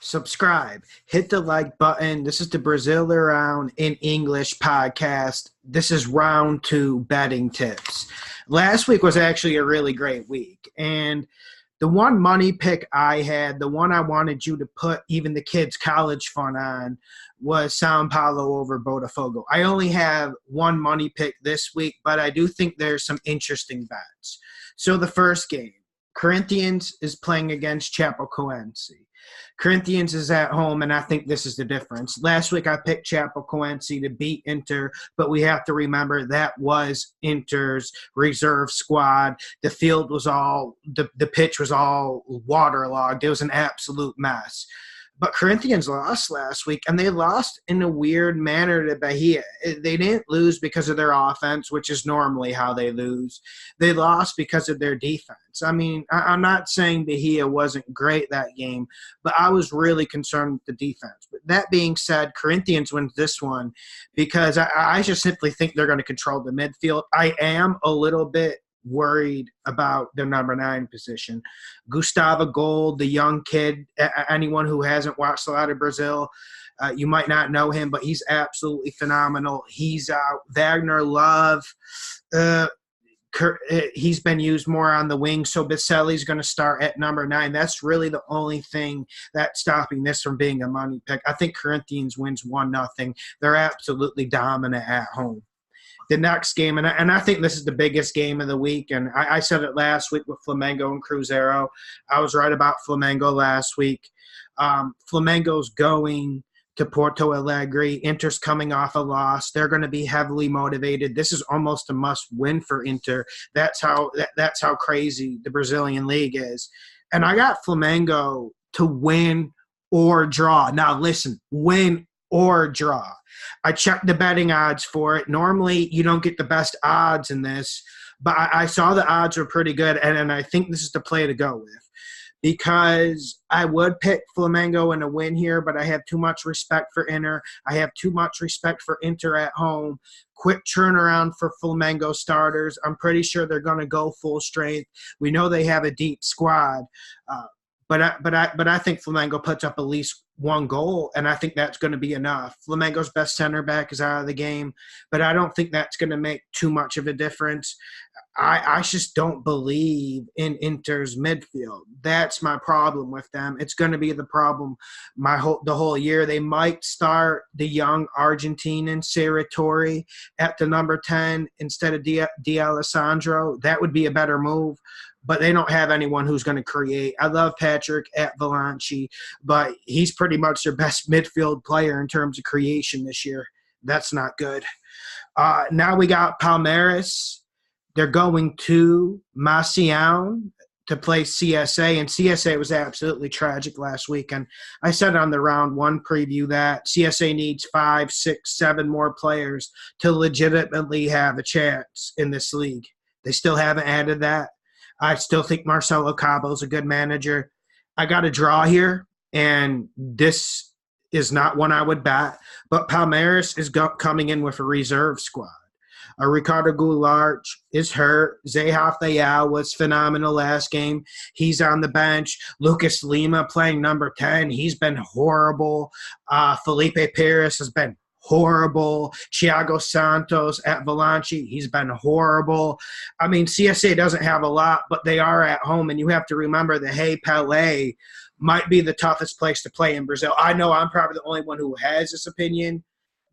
subscribe, hit the like button. This is the Brasileirao in English podcast. This is round 2 betting tips. Last week was actually a really great week. And the one money pick I had, the one I wanted you to put even the kids' college fund on, was Sao Paulo over Botafogo. I only have one money pick this week, but I do think there's some interesting bets. So the first game, Corinthians is playing against Chapecoense. Corinthians is at home, and I think this is the difference. Last week I picked Chapecoense to beat Inter, but we have to remember that was Inter's reserve squad. The field was all the pitch was all waterlogged. It was an absolute mess. But Corinthians lost last week, and they lost in a weird manner to Bahia. They didn't lose because of their offense, which is normally how they lose. They lost because of their defense. I mean, I'm not saying Bahia wasn't great that game, but I was really concerned with the defense. But that being said, Corinthians wins this one because I just simply think they're going to control the midfield. I am a little bit worried about their number 9 position. Gustavo Gold, the young kid, anyone who hasn't watched a lot of Brazil, you might not know him, but he's absolutely phenomenal. He's out. Wagner Love, he's been used more on the wing, so Bicelli's going to start at number 9. That's really the only thing that's stopping this from being a money pick. I think Corinthians wins 1-0. They're absolutely dominant at home. The next game, and I think this is the biggest game of the week, and I said it last week with Flamengo and Cruzeiro. I was right about Flamengo last week. Flamengo's going to Porto Alegre. Inter's coming off a loss. They're going to be heavily motivated. This is almost a must-win for Inter. That's how crazy the Brazilian league is. And I got Flamengo to win or draw. Now, listen, win or draw. I checked the betting odds for it. Normally, you don't get the best odds in this, but I saw the odds were pretty good, and I think this is the play to go with because I would pick Flamengo in a win here, but I have too much respect for Inter. I have too much respect for Inter at home. Quick turnaround for Flamengo starters. I'm pretty sure they're going to go full strength. We know they have a deep squad, but I think Flamengo puts up at least one goal, and I think that's going to be enough. Flamengo's best center back is out of the game, but I don't think that's going to make too much of a difference. I just don't believe in Inter's midfield. That's my problem with them. It's going to be the problem the whole year. They might start the young Argentinian Serratori at the number 10 instead of D'Alessandro. That would be a better move. But they don't have anyone who's going to create. I love Patrick at Valanci, but he's pretty much their best midfield player in terms of creation this year. That's not good. Now we got Palmeiras. They're going to Macião to play CSA, and CSA was absolutely tragic last week. And I said on the round 1 preview that CSA needs 5, 6, 7 more players to legitimately have a chance in this league. They still haven't added that. I still think Marcelo Cabo is a good manager. I got a draw here, and this is not one I would bet. But Palmeiras is coming in with a reserve squad. Ricardo Goulart is hurt. Zahaf Leal was phenomenal last game. He's on the bench. Lucas Lima playing number 10. He's been horrible. Felipe Pires has been horrible. Thiago Santos at Valanci, he's been horrible. I mean, CSA doesn't have a lot, but they are at home, and you have to remember that Hey Pelé might be the toughest place to play in Brazil. I know I'm probably the only one who has this opinion,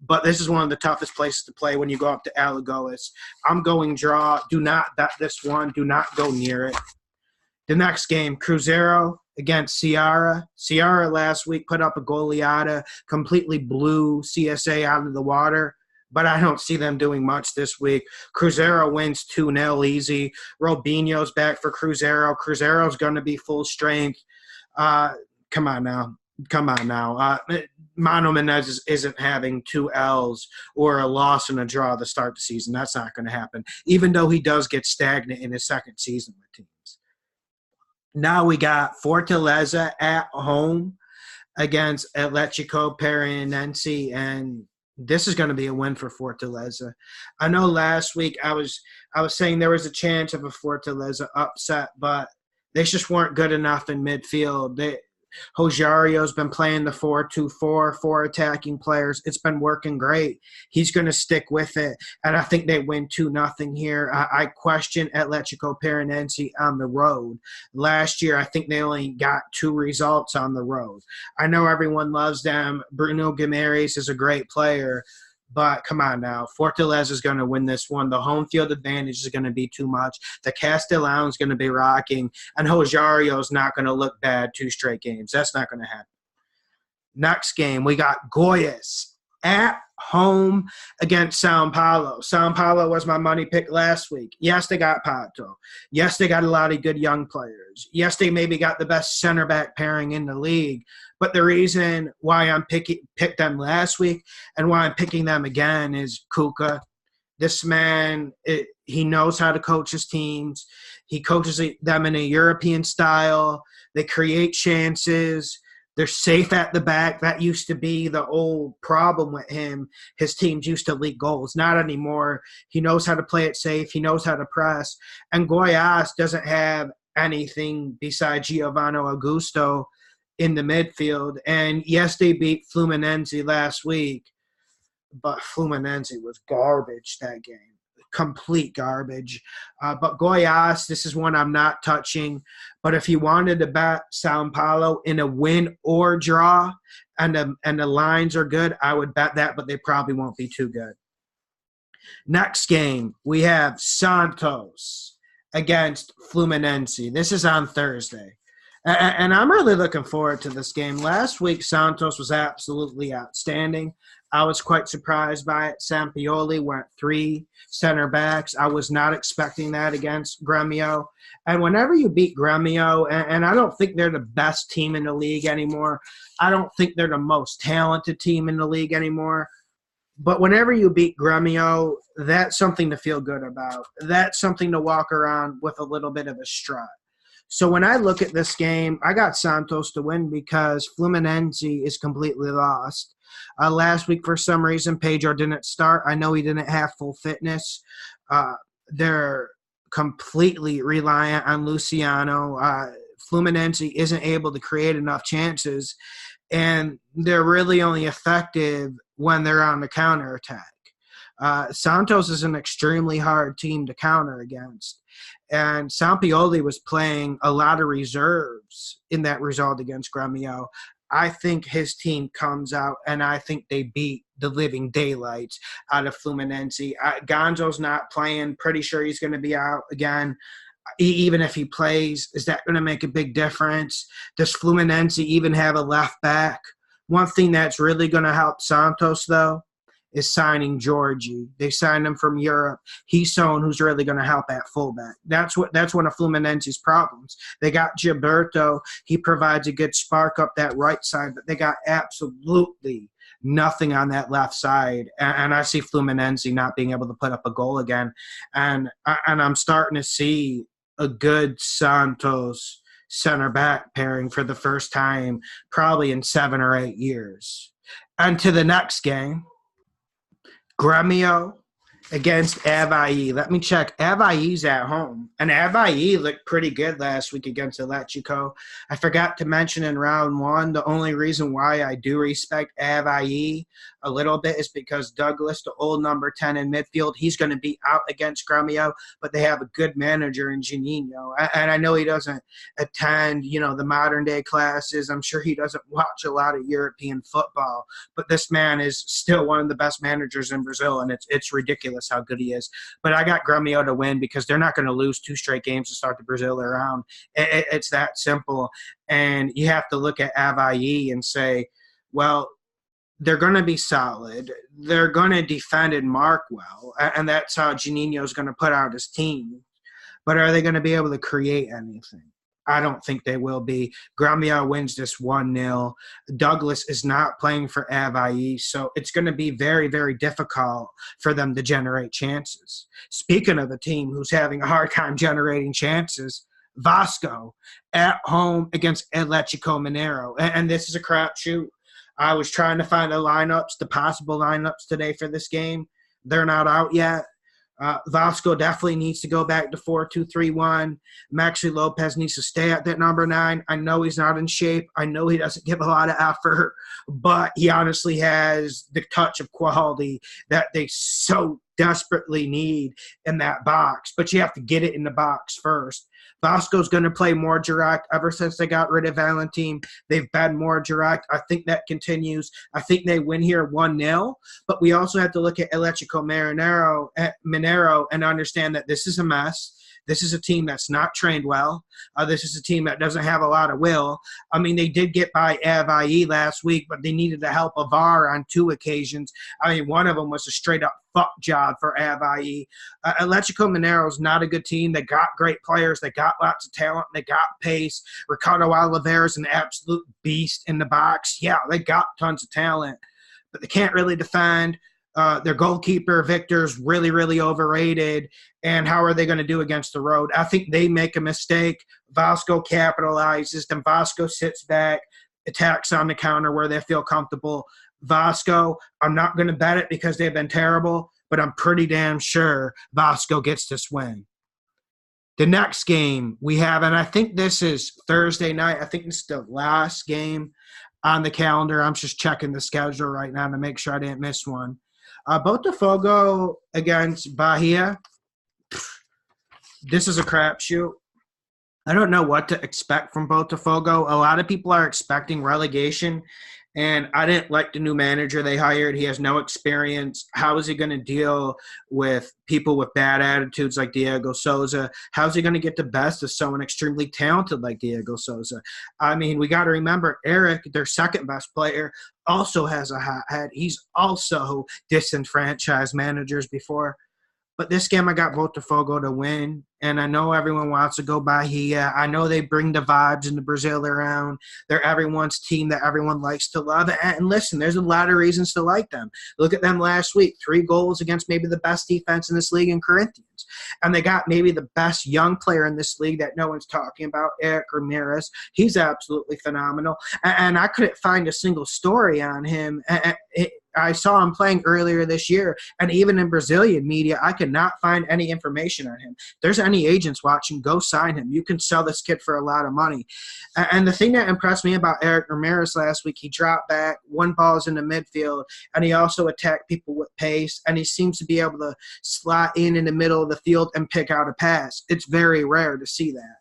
but this is one of the toughest places to play when you go up to Alagoas. I'm going draw. Do not bet this one. Do not go near it. The next game, Cruzeiro against Ceará. Ceará last week put up a goleada, completely blew CSA out of the water, but I don't see them doing much this week. Cruzeiro wins 2-0 easy. Robinho's back for Cruzeiro. Cruzeiro's going to be full strength. Come on now. Mano Menezes isn't having 2 L's or a loss and a draw to start the season. That's not going to happen, even though he does get stagnant in his second season with teams. Now we got Fortaleza at home against Atlético Paranaense, and this is going to be a win for Fortaleza. I know last week I was saying there was a chance of a Fortaleza upset, but they just weren't good enough in midfield. Rogério's been playing the 4-2-4, four attacking players. It's been working great. He's going to stick with it, and I think they win 2-0 here. I question Atletico Paranaense on the road. Last year, I think they only got 2 results on the road. I know everyone loves them. Bruno Guimaraes is a great player, but come on now. Fortaleza is going to win this one. The home field advantage is going to be too much. The Castelão is going to be rocking. And Rosario is not going to look bad 2 straight games. That's not going to happen. Next game, we got Goiás at home against São Paulo. São Paulo was my money pick last week. Yes, they got Pato. Yes, they got a lot of good young players. Yes, they maybe got the best center back pairing in the league. But the reason why I picked them last week and why I'm picking them again is Cuca. This man, he knows how to coach his teams. He coaches them in a European style. They create chances. They're safe at the back. That used to be the old problem with him. His teams used to leak goals. Not anymore. He knows how to play it safe. He knows how to press. And Goiás doesn't have anything besides Giovanni Augusto in the midfield. And yes, they beat Fluminense last week, but Fluminense was garbage that game. Complete garbage. But Goiás, this is one I'm not touching. But if you wanted to bet São Paulo in a win or draw and the lines are good, I would bet that, but they probably won't be too good. Next game, we have Santos against Fluminense. This is on Thursday. And I'm really looking forward to this game. Last week, Santos was absolutely outstanding. I was quite surprised by it. Sampioli went 3 center backs. I was not expecting that against Grêmio. And whenever you beat Grêmio, and I don't think they're the best team in the league anymore. I don't think they're the most talented team in the league anymore. But whenever you beat Grêmio, that's something to feel good about. That's something to walk around with a little bit of a strut. So when I look at this game, I got Santos to win because Fluminense is completely lost. Last week, for some reason, Pedro didn't start. I know he didn't have full fitness. They're completely reliant on Luciano. Fluminense isn't able to create enough chances, and they're really only effective when they're on the counterattack. Santos is an extremely hard team to counter against. And Sampioli was playing a lot of reserves in that result against Grêmio. I think his team comes out, and I think they beat the living daylights out of Fluminense. Gonzo's not playing. Pretty sure he's going to be out again. Even if he plays, is that going to make a big difference? Does Fluminense even have a left back? One thing that's really going to help Santos, though, is signing Georgie. They signed him from Europe. He's someone who's really going to help at fullback. That's one of Fluminense's problems. They got Gilberto. He provides a good spark up that right side, but they got absolutely nothing on that left side. And I see Fluminense not being able to put up a goal again. And I'm starting to see a good Santos center back pairing for the first time probably in 7 or 8 years. And to the next game, Grêmio against Avaí. Let me check. Avaí's at home. And Avaí looked pretty good last week against Atletico. I forgot to mention in round 1, the only reason why I do respect Avaí a little bit is because Douglas, the old number 10 in midfield, he's going to be out against Grêmio, but they have a good manager in Juninho. And I know he doesn't attend, the modern day classes. I'm sure he doesn't watch a lot of European football, but this man is still one of the best managers in Brazil, and it's ridiculous how good he is. But I got Grêmio to win because they're not going to lose 2 straight games to start the Brasileirao. It's that simple. And you have to look at Avaí and say, well, they're going to be solid. They're going to defend and mark well, and that's how Juninho is going to put out his team. But are they going to be able to create anything? I don't think they will be. Grêmio wins this 1-0. Douglas is not playing for Avaí, so it's going to be very, very difficult for them to generate chances. Speaking of a team who's having a hard time generating chances, Vasco at home against Atlético Mineiro. And this is a crapshoot. I was trying to find the possible lineups today for this game. They're not out yet. Vasco definitely needs to go back to 4-2-3-1. Maxi Lopez needs to stay at that number 9. I know he's not in shape. I know he doesn't give a lot of effort, but he honestly has the touch of quality that they so desperately need in that box. But you have to get it in the box first. Vasco's going to play more direct. Ever since they got rid of Valentin, they've been more direct. I think that continues. I think they win here 1-0, but we also have to look at Electrico Minero and understand that this is a mess. This is a team that's not trained well. This is a team that doesn't have a lot of will. I mean, they did get by Avaí last week, but they needed the help of VAR on 2 occasions. I mean, one of them was a straight-up fuck job for Avaí. Electrico Minero is not a good team. They got great players. They got lots of talent. They got pace. Ricardo Oliveira is an absolute beast in the box. Yeah, they got tons of talent, but they can't really defend. Their goalkeeper, Victor's really, really overrated. And how are they going to do against the road? I think they make a mistake. Vasco capitalizes. Then Vasco sits back, attacks on the counter where they feel comfortable. Vasco, I'm not going to bet it because they've been terrible, but I'm pretty damn sure Vasco gets this win. The next game we have, and I think this is Thursday night. I think it's the last game on the calendar. I'm just checking the schedule right now to make sure I didn't miss one. Botafogo against Bahia. This is a crapshoot. I don't know what to expect from Botafogo. A lot of people are expecting relegation, and I didn't like the new manager they hired. He has no experience. How is he going to deal with people with bad attitudes like Diego Souza? How is he going to get the best of someone extremely talented like Diego Souza? I mean, we got to remember Eric, their second best player, also has a hot head. He's also disenfranchised managers before. But this game, I got Botafogo to win, and I know everyone wants to go Bahia. I know they bring the vibes in the Brasileirao. They're everyone's team that everyone likes to love. And listen, there's a lot of reasons to like them. Look at them last week, 3 goals against maybe the best defense in this league in Corinthians. And they got maybe the best young player in this league that no one's talking about, Eric Ramirez. He's absolutely phenomenal. And I couldn't find a single story on him. I saw him playing earlier this year, and even in Brazilian media, I could not find any information on him. If there's any agents watching, go sign him. You can sell this kid for a lot of money. And the thing that impressed me about Eric Ramirez last week, he dropped back, 1 balls in the midfield, and he also attacked people with pace, and he seems to be able to slot in the middle of the field and pick out a pass. It's very rare to see that.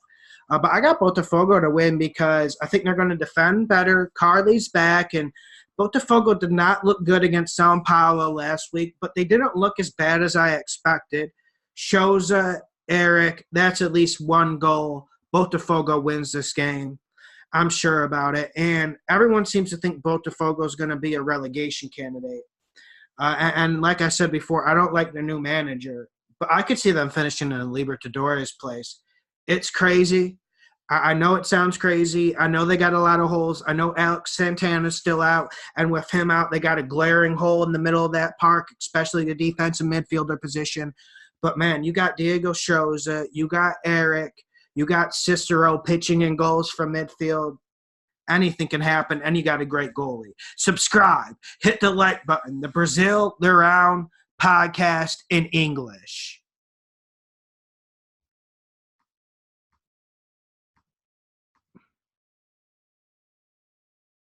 But I got Botafogo to win because I think they're going to defend better. Carly's back, and Botafogo did not look good against São Paulo last week, but they didn't look as bad as I expected. Souza, Eric, that's at least 1 goal. Botafogo wins this game. I'm sure about it. And everyone seems to think Botafogo is going to be a relegation candidate. And like I said before, I don't like the new manager, but I could see them finishing in Libertadores place. It's crazy. I know it sounds crazy. I know they got a lot of holes. I know Alex Santana's still out, and with him out, they got a glaring hole in the middle of that park, especially the defensive midfielder position. But, man, you got Diego Souza, you got Eric, you got Cicero pitching in goals from midfield. Anything can happen, and you got a great goalie. Subscribe. Hit the like button. The Brasileirao podcast in English.